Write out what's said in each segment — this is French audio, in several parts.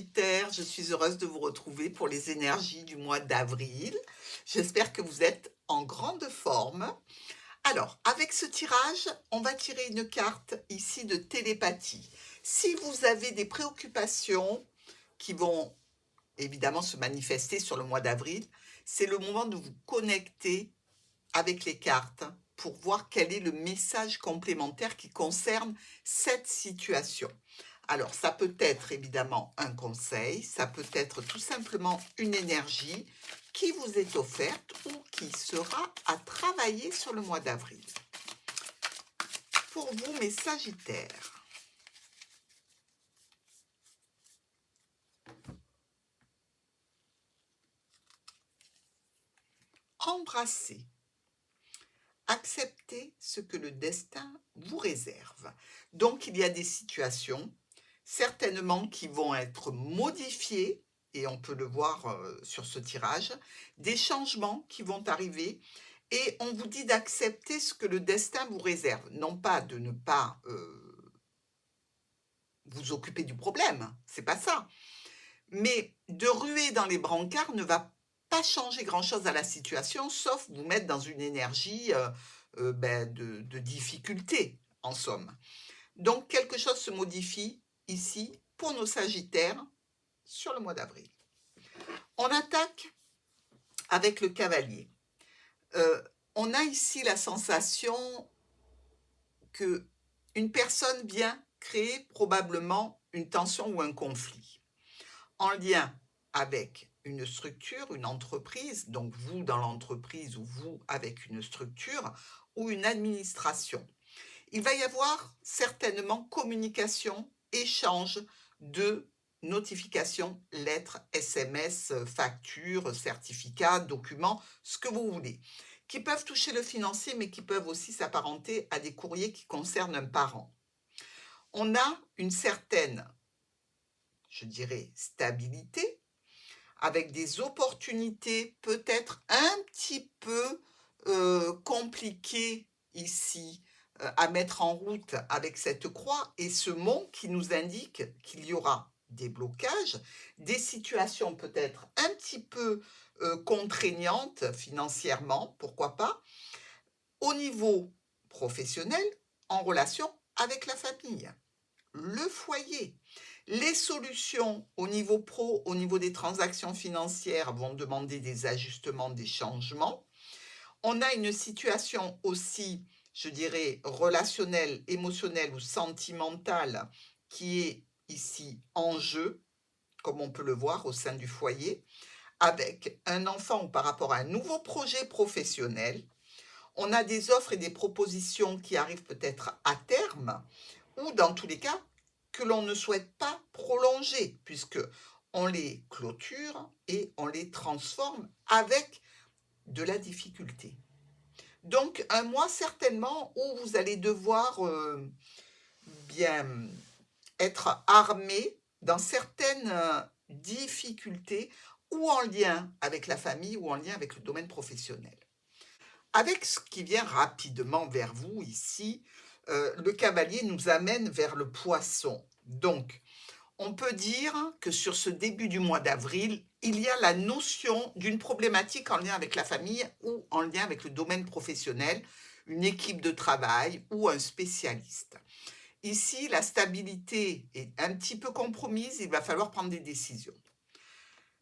Sagittaire, je suis heureuse de vous retrouver pour les énergies du mois d'avril. J'espère que vous êtes en grande forme. Alors, avec ce tirage, on va tirer une carte ici de télépathie. Si vous avez des préoccupations qui vont évidemment se manifester sur le mois d'avril, c'est le moment de vous connecter avec les cartes pour voir quel est le message complémentaire qui concerne cette situation. Alors, ça peut être évidemment un conseil, ça peut être tout simplement une énergie qui vous est offerte ou qui sera à travailler sur le mois d'avril. Pour vous, mes Sagittaires, embrassez, acceptez ce que le destin vous réserve. Donc, il y a des situations certainement qui vont être modifiées, et on peut le voir sur ce tirage, des changements qui vont arriver, et on vous dit d'accepter ce que le destin vous réserve, non pas de ne pas vous occuper du problème, c'est pas ça, mais de ruer dans les brancards ne va pas changer grand-chose à la situation, sauf vous mettre dans une énergie de difficulté, en somme. Donc, quelque chose se modifie ici pour nos Sagittaires sur le mois d'avril. On attaque avec le cavalier. On a ici la sensation que une personne vient créer probablement une tension ou un conflit en lien avec une structure, une entreprise, donc vous dans l'entreprise ou vous avec une structure ou une administration. Il va y avoir certainement communication, échange de notifications, lettres, SMS, factures, certificats, documents, ce que vous voulez, qui peuvent toucher le financier, mais qui peuvent aussi s'apparenter à des courriers qui concernent un parent. On a une certaine, je dirais, stabilité, avec des opportunités peut-être un petit peu compliquées ici, à mettre en route avec cette croix et ce mont qui nous indique qu'il y aura des blocages, des situations peut-être un petit peu contraignantes financièrement, pourquoi pas, au niveau professionnel, en relation avec la famille, le foyer. Les solutions au niveau pro, au niveau des transactions financières vont demander des ajustements, des changements. On a une situation aussi, je dirais, relationnelle, émotionnelle ou sentimentale qui est ici en jeu, comme on peut le voir au sein du foyer, avec un enfant ou par rapport à un nouveau projet professionnel. On a des offres et des propositions qui arrivent peut-être à terme, ou dans tous les cas, que l'on ne souhaite pas prolonger, puisque on les clôture et on les transforme avec de la difficulté. Donc, un mois certainement où vous allez devoir bien être armé dans certaines difficultés ou en lien avec la famille ou en lien avec le domaine professionnel. Avec ce qui vient rapidement vers vous ici, le cavalier nous amène vers le poisson. Donc, on peut dire que sur ce début du mois d'avril, il y a la notion d'une problématique en lien avec la famille ou en lien avec le domaine professionnel, une équipe de travail ou un spécialiste. Ici, la stabilité est un petit peu compromise, il va falloir prendre des décisions.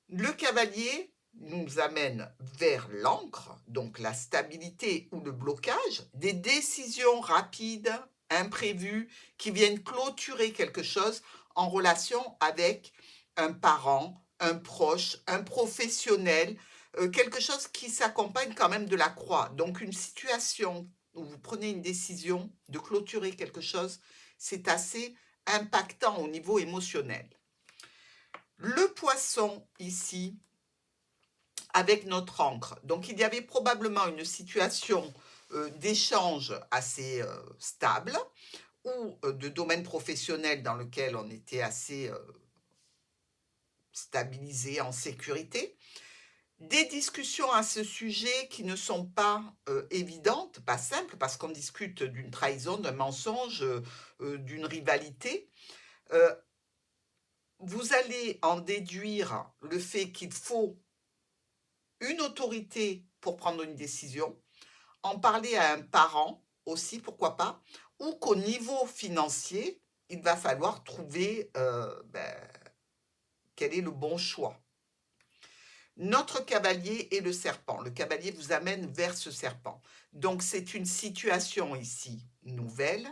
Le cavalier nous amène vers l'encre, donc la stabilité ou le blocage, des décisions rapides, imprévues, qui viennent clôturer quelque chose en relation avec un parent, un proche, un professionnel, quelque chose qui s'accompagne quand même de la croix. Donc une situation où vous prenez une décision de clôturer quelque chose, c'est assez impactant au niveau émotionnel. Le poisson ici, avec notre encre. Donc il y avait probablement une situation d'échange assez stable ou de domaine professionnel dans lequel on était assez stabilisé, en sécurité. Des discussions à ce sujet qui ne sont pas évidentes, pas simples, parce qu'on discute d'une trahison, d'un mensonge, d'une rivalité. vous allez en déduire le fait qu'il faut une autorité pour prendre une décision, en parler à un parent aussi, pourquoi pas, ou qu'au niveau financier, il va falloir trouver, quel est le bon choix. Notre cavalier est le serpent. Le cavalier vous amène vers ce serpent. Donc c'est une situation ici nouvelle,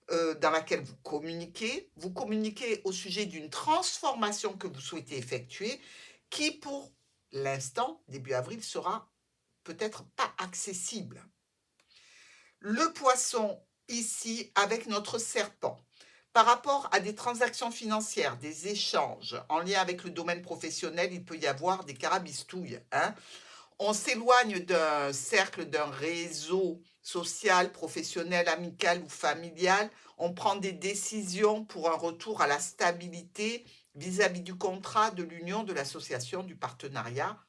dans laquelle vous communiquez. Vous communiquez au sujet d'une transformation que vous souhaitez effectuer, qui pour l'instant, début avril, sera peut-être pas accessible. Le poisson, ici, avec notre serpent, par rapport à des transactions financières, des échanges en lien avec le domaine professionnel, il peut y avoir des carabistouilles, hein. On s'éloigne d'un cercle, d'un réseau social, professionnel, amical ou familial. On prend des décisions pour un retour à la stabilité vis-à-vis du contrat, de l'union, de l'association, du partenariat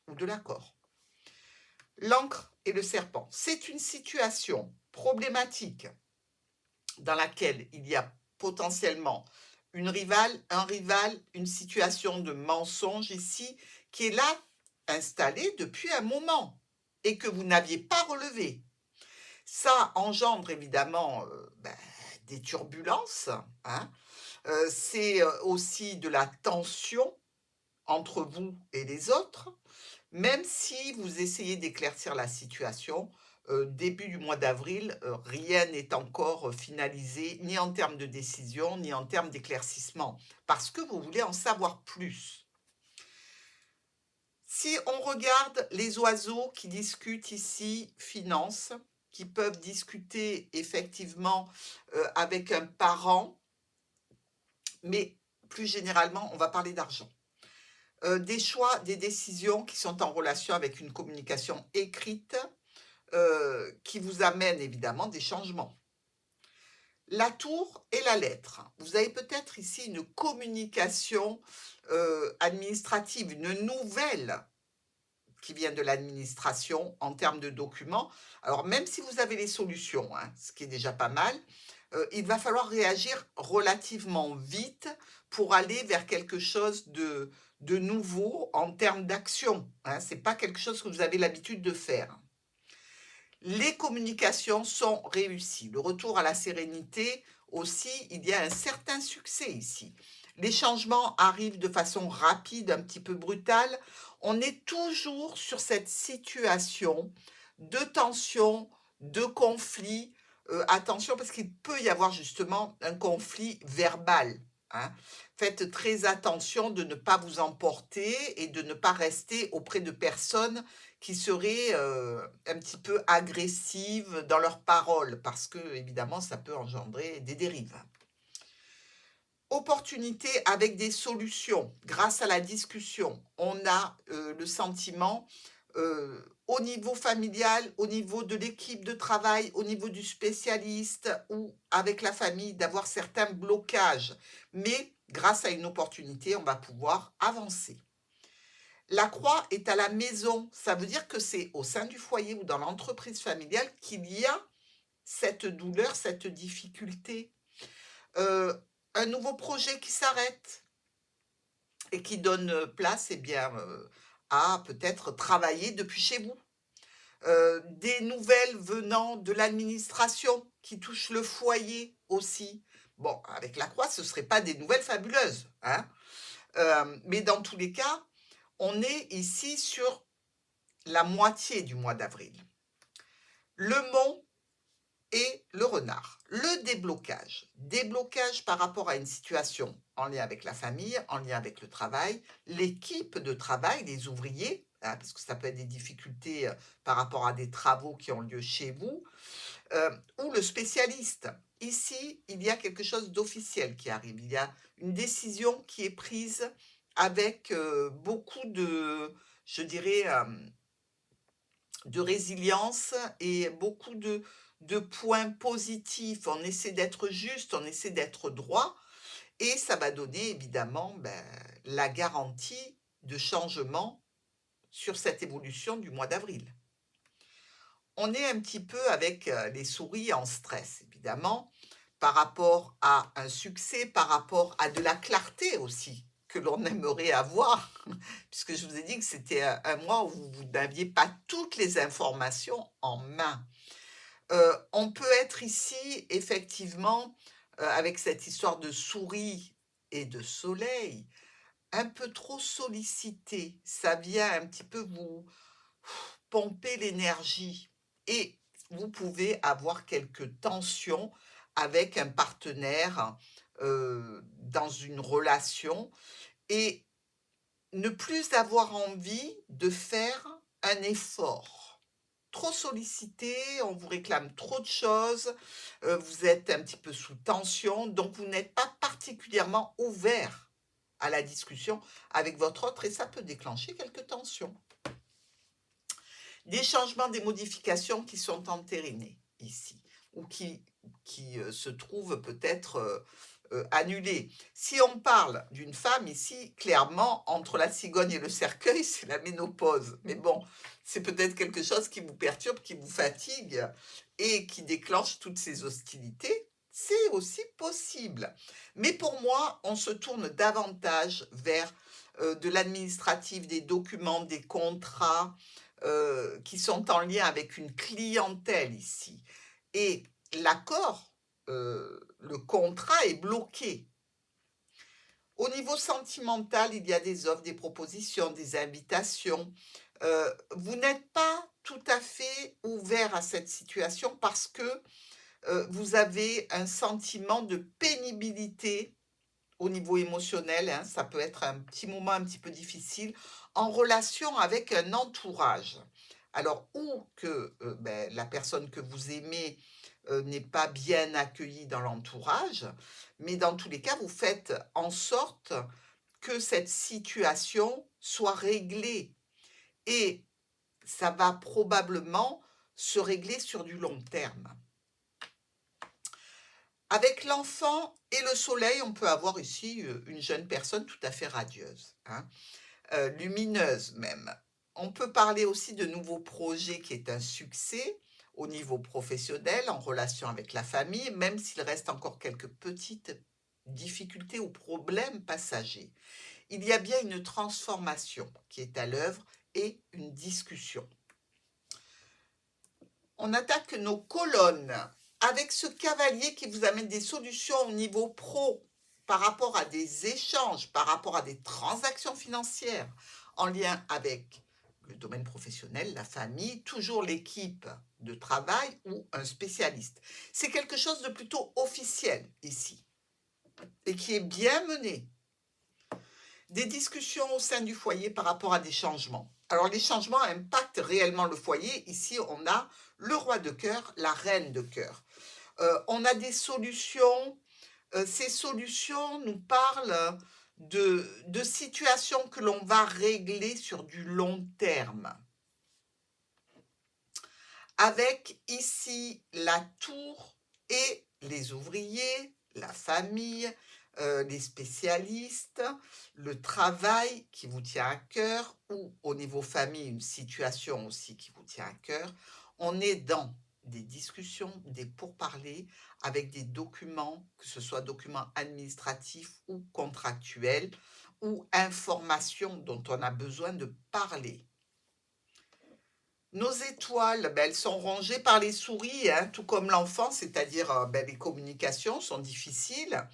ou de l'accord. L'encre et le serpent, c'est une situation problématique dans laquelle il y a potentiellement une rivale, un rival, une situation de mensonge ici qui est là installée depuis un moment et que vous n'aviez pas relevé. Ça engendre évidemment des turbulences, hein. C'est aussi de la tension entre vous et les autres, même si vous essayez d'éclaircir la situation. Début du mois d'avril, rien n'est encore finalisé, ni en termes de décision, ni en termes d'éclaircissement, parce que vous voulez en savoir plus. Si on regarde les oiseaux qui discutent ici finance, qui peuvent discuter effectivement avec un parent, mais plus généralement, on va parler d'argent. Des choix, des décisions qui sont en relation avec une communication écrite, qui vous amène évidemment des changements. La tour et la lettre. Vous avez peut-être ici une communication administrative, une nouvelle qui vient de l'administration en termes de documents. Alors même si vous avez les solutions, hein, ce qui est déjà pas mal, il va falloir réagir relativement vite pour aller vers quelque chose de nouveau en termes d'action, hein. Ce n'est pas quelque chose que vous avez l'habitude de faire. Les communications sont réussies. Le retour à la sérénité aussi, il y a un certain succès ici. Les changements arrivent de façon rapide, un petit peu brutale. On est toujours sur cette situation de tension, de conflit. Attention parce qu'il peut y avoir justement un conflit verbal, hein. Faites très attention de ne pas vous emporter et de ne pas rester auprès de personnes qui seraient un petit peu agressives dans leurs paroles, parce que évidemment, ça peut engendrer des dérives. Opportunité avec des solutions. Grâce à la discussion, on a le sentiment, au niveau familial, au niveau de l'équipe de travail, au niveau du spécialiste ou avec la famille, d'avoir certains blocages. Mais grâce à une opportunité, on va pouvoir avancer. La croix est à la maison. Ça veut dire que c'est au sein du foyer ou dans l'entreprise familiale qu'il y a cette douleur, cette difficulté. Euh, un nouveau projet qui s'arrête et qui donne place à peut-être travailler depuis chez vous. Des nouvelles venant de l'administration qui touchent le foyer aussi. Bon, avec la croix, ce ne seraient pas des nouvelles fabuleuses, hein. Mais dans tous les cas, on est ici sur la moitié du mois d'avril. Le mont et le renard. Le déblocage. Déblocage par rapport à une situation en lien avec la famille, en lien avec le travail, l'équipe de travail, les ouvriers, hein, parce que ça peut être des difficultés par rapport à des travaux qui ont lieu chez vous, ou le spécialiste. Ici, il y a quelque chose d'officiel qui arrive. Il y a une décision qui est prise avec beaucoup de, je dirais, de résilience et beaucoup de points positifs. On essaie d'être juste, on essaie d'être droit et ça va donner évidemment la garantie de changement sur cette évolution du mois d'avril. On est un petit peu avec les souris en stress, évidemment, par rapport à un succès, par rapport à de la clarté aussi que l'on aimerait avoir, puisque je vous ai dit que c'était un mois où vous n'aviez pas toutes les informations en main. On peut être ici effectivement, avec cette histoire de souris et de soleil, un peu trop sollicité. Ça vient un petit peu vous pomper l'énergie et vous pouvez avoir quelques tensions avec un partenaire, dans une relation et ne plus avoir envie de faire un effort. Trop sollicité, on vous réclame trop de choses, vous êtes un petit peu sous tension, donc vous n'êtes pas particulièrement ouvert à la discussion avec votre autre et ça peut déclencher quelques tensions. Des changements, des modifications qui sont entérinées ici ou qui se trouvent peut-être, annulées. Si on parle d'une femme ici, clairement, entre la cigogne et le cercueil, c'est la ménopause. Mais bon, c'est peut-être quelque chose qui vous perturbe, qui vous fatigue et qui déclenche toutes ces hostilités. C'est aussi possible. Mais pour moi, on se tourne davantage vers, de l'administratif, des documents, des contrats, qui sont en lien avec une clientèle ici. Et l'accord, le contrat est bloqué. Au niveau sentimental, il y a des offres, des propositions, des invitations. Vous n'êtes pas tout à fait ouvert à cette situation parce que vous avez un sentiment de pénibilité au niveau émotionnel, hein, ça peut être un petit moment un petit peu difficile, en relation avec un entourage. Alors, ou que la personne que vous aimez n'est pas bien accueillie dans l'entourage, mais dans tous les cas, vous faites en sorte que cette situation soit réglée. Et ça va probablement se régler sur du long terme. Avec l'enfant et le soleil, on peut avoir ici une jeune personne tout à fait radieuse, hein, lumineuse même. On peut parler aussi de nouveaux projets qui est un succès au niveau professionnel, en relation avec la famille, même s'il reste encore quelques petites difficultés ou problèmes passagers. Il y a bien une transformation qui est à l'œuvre et une discussion. On attaque nos colonnes avec ce cavalier qui vous amène des solutions au niveau pro par rapport à des échanges, par rapport à des transactions financières en lien avec le domaine professionnel, la famille, toujours l'équipe de travail ou un spécialiste. C'est quelque chose de plutôt officiel ici et qui est bien mené. Des discussions au sein du foyer par rapport à des changements. Alors les changements impactent réellement le foyer. Ici, on a le roi de cœur, la reine de cœur. On a des solutions. Ces solutions nous parlent de situations que l'on va régler sur du long terme. Avec ici la tour et les ouvriers, la famille, les spécialistes, le travail qui vous tient à cœur ou au niveau famille, une situation aussi qui vous tient à cœur. On est dans des discussions, des pourparlers avec des documents, que ce soit documents administratifs ou contractuels ou informations dont on a besoin de parler. Nos étoiles, elles sont rongées par les souris, hein, tout comme l'enfant, c'est-à-dire les communications sont difficiles.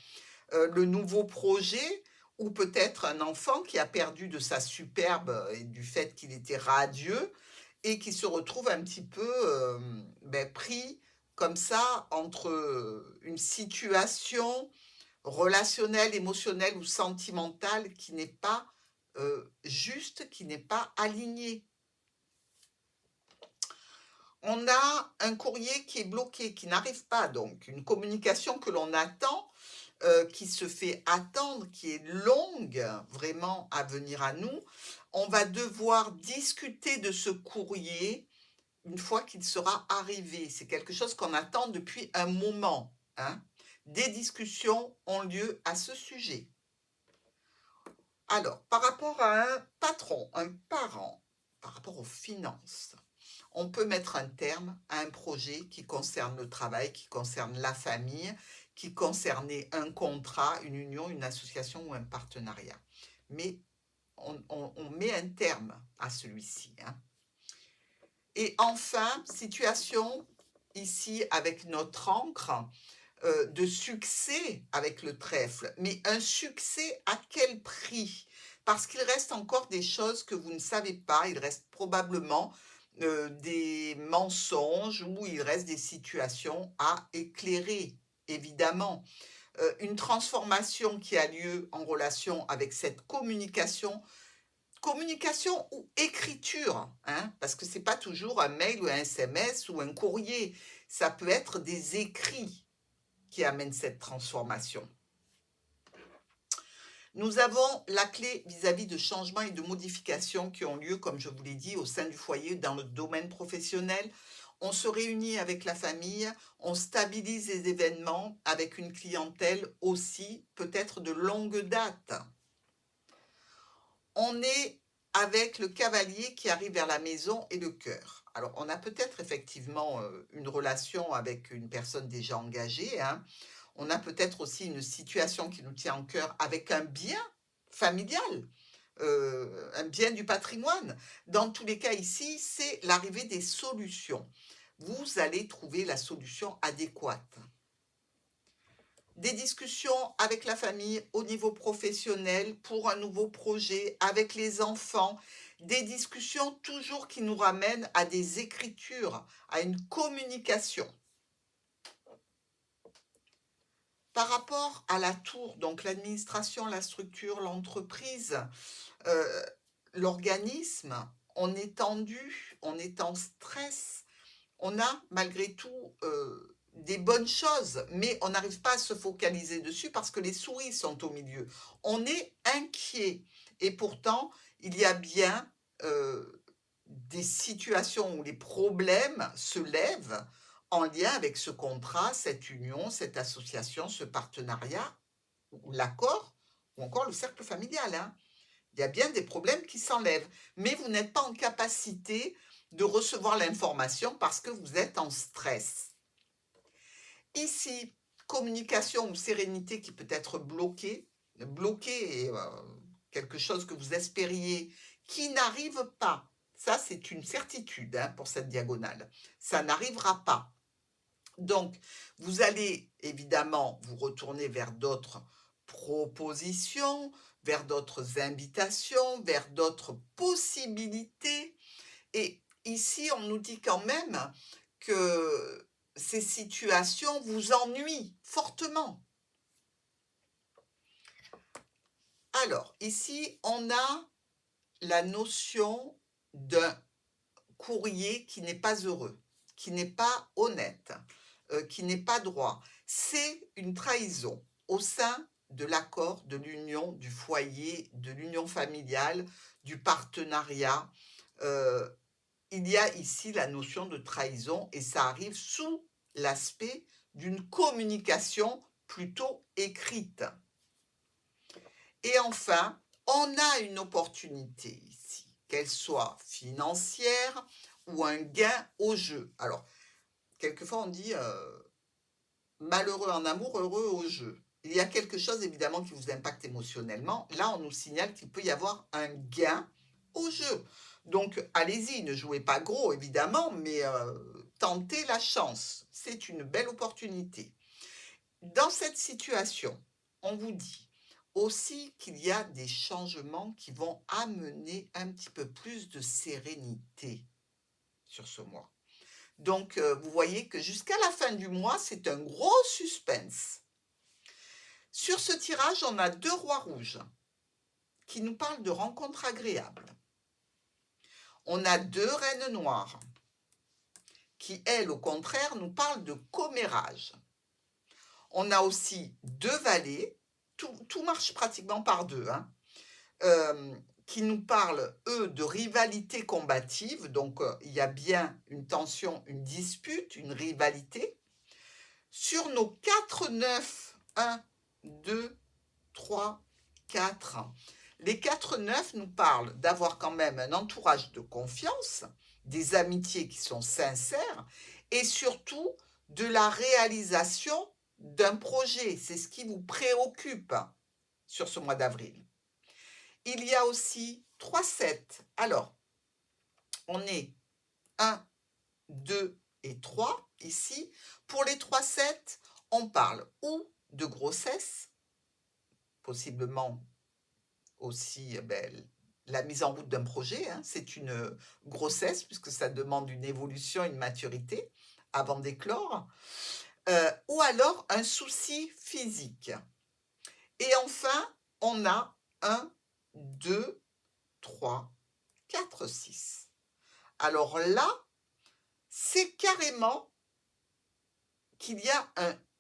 Le nouveau projet, ou peut-être un enfant qui a perdu de sa superbe et du fait qu'il était radieux et qui se retrouve un petit peu pris comme ça entre une situation relationnelle, émotionnelle ou sentimentale qui n'est pas juste, qui n'est pas alignée. On a un courrier qui est bloqué, qui n'arrive pas, donc une communication que l'on attend, qui se fait attendre, qui est longue vraiment à venir à nous. On va devoir discuter de ce courrier une fois qu'il sera arrivé. C'est quelque chose qu'on attend depuis un moment, hein. Des discussions ont lieu à ce sujet. Alors, par rapport à un patron, un parent, par rapport aux finances, on peut mettre un terme à un projet qui concerne le travail, qui concerne la famille, qui concernait un contrat, une union, une association ou un partenariat. Mais on met un terme à celui-ci, hein. Et enfin, situation ici avec notre encre, de succès avec le trèfle, mais un succès à quel prix? Parce qu'il reste encore des choses que vous ne savez pas, il reste probablement des mensonges ou il reste des situations à éclairer, évidemment. Une transformation qui a lieu en relation avec cette communication ou écriture, hein, parce que c'est pas toujours un mail ou un SMS ou un courrier, ça peut être des écrits qui amènent cette transformation. Nous avons la clé vis-à-vis de changements et de modifications qui ont lieu, comme je vous l'ai dit, au sein du foyer, dans le domaine professionnel. On se réunit avec la famille, on stabilise les événements avec une clientèle aussi, peut-être de longue date. On est avec le cavalier qui arrive vers la maison et le cœur. Alors, on a peut-être effectivement une relation avec une personne déjà engagée, hein. On a peut-être aussi une situation qui nous tient en cœur avec un bien familial, un bien du patrimoine. Dans tous les cas ici, c'est l'arrivée des solutions. Vous allez trouver la solution adéquate. Des discussions avec la famille au niveau professionnel pour un nouveau projet, avec les enfants, des discussions toujours qui nous ramènent à des écritures, à une communication. Par rapport à la tour, donc l'administration, la structure, l'entreprise, euh, l'organisme, on est tendu, on est en stress, on a malgré tout des bonnes choses, mais on n'arrive pas à se focaliser dessus parce que les souris sont au milieu. On est inquiet et pourtant, il y a bien des situations où les problèmes se lèvent en lien avec ce contrat, cette union, cette association, ce partenariat, ou l'accord, ou encore le cercle familial, hein. Il y a bien des problèmes qui s'enlèvent, mais vous n'êtes pas en capacité de recevoir l'information parce que vous êtes en stress. Ici, communication ou sérénité qui peut être bloquée et quelque chose que vous espériez qui n'arrive pas. Ça, c'est une certitude, hein, pour cette diagonale. Ça n'arrivera pas. Donc, vous allez évidemment vous retourner vers d'autres propositions, vers d'autres invitations, vers d'autres possibilités. Et ici, on nous dit quand même que ces situations vous ennuient fortement. Alors, ici, on a la notion d'un courrier qui n'est pas heureux, qui n'est pas honnête, qui n'est pas droit. C'est une trahison au sein de l'accord, de l'union, du foyer, de l'union familiale, du partenariat. Il y a ici la notion de trahison et ça arrive sous l'aspect d'une communication plutôt écrite. Et enfin, on a une opportunité ici, qu'elle soit financière ou un gain au jeu. Alors, quelquefois on dit malheureux en amour, heureux au jeu. Il y a quelque chose évidemment qui vous impacte émotionnellement. Là, on nous signale qu'il peut y avoir un gain au jeu. Donc, allez-y, ne jouez pas gros évidemment, mais tentez la chance. C'est une belle opportunité. Dans cette situation, on vous dit aussi qu'il y a des changements qui vont amener un petit peu plus de sérénité sur ce mois. Donc, vous voyez que jusqu'à la fin du mois, c'est un gros suspense. Sur ce tirage, on a 2 rois rouges qui nous parlent de rencontres agréables. On a 2 reines noires qui, elles, au contraire, nous parlent de commérage. On a aussi 2 valets, tout marche pratiquement par 2, hein, qui nous parlent, eux, de rivalité combative. Donc, il y a bien une tension, une dispute, une rivalité. Sur nos 4 9, 1, 2, 3, 4, les 4 9 nous parlent d'avoir quand même un entourage de confiance, des amitiés qui sont sincères et surtout de la réalisation d'un projet, c'est ce qui vous préoccupe sur ce mois d'avril. Il y a aussi 3-7. Alors, on est 1, 2 et 3 ici. Pour les 3-7, on parle ou de grossesse, possiblement aussi, la mise en route d'un projet, hein. C'est une, grossesse puisque ça demande une évolution, une maturité avant d'éclore, ou alors un souci physique. Et enfin, on a 1, 2, 3, 4, 6. Alors là, c'est carrément qu'il y a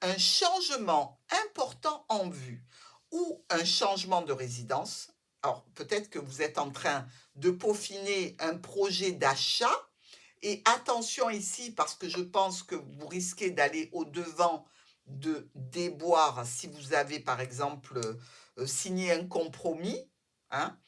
un changement important en vue ou un changement de résidence. Alors, peut-être que vous êtes en train de peaufiner un projet d'achat et attention ici parce que je pense que vous risquez d'aller au-devant de déboires si vous avez, par exemple, signé un compromis, hein.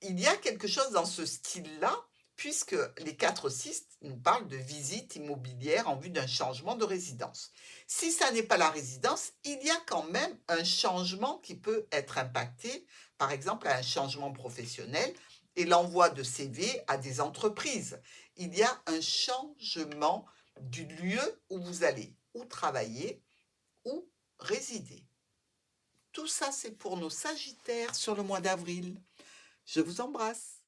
Il y a quelque chose dans ce style-là, puisque les 4-6 nous parlent de visite immobilière en vue d'un changement de résidence. Si ça n'est pas la résidence, il y a quand même un changement qui peut être impacté, par exemple un changement professionnel et l'envoi de CV à des entreprises. Il y a un changement du lieu où vous allez ou travailler ou résider. Tout ça, c'est pour nos sagittaires sur le mois d'avril. Je vous embrasse.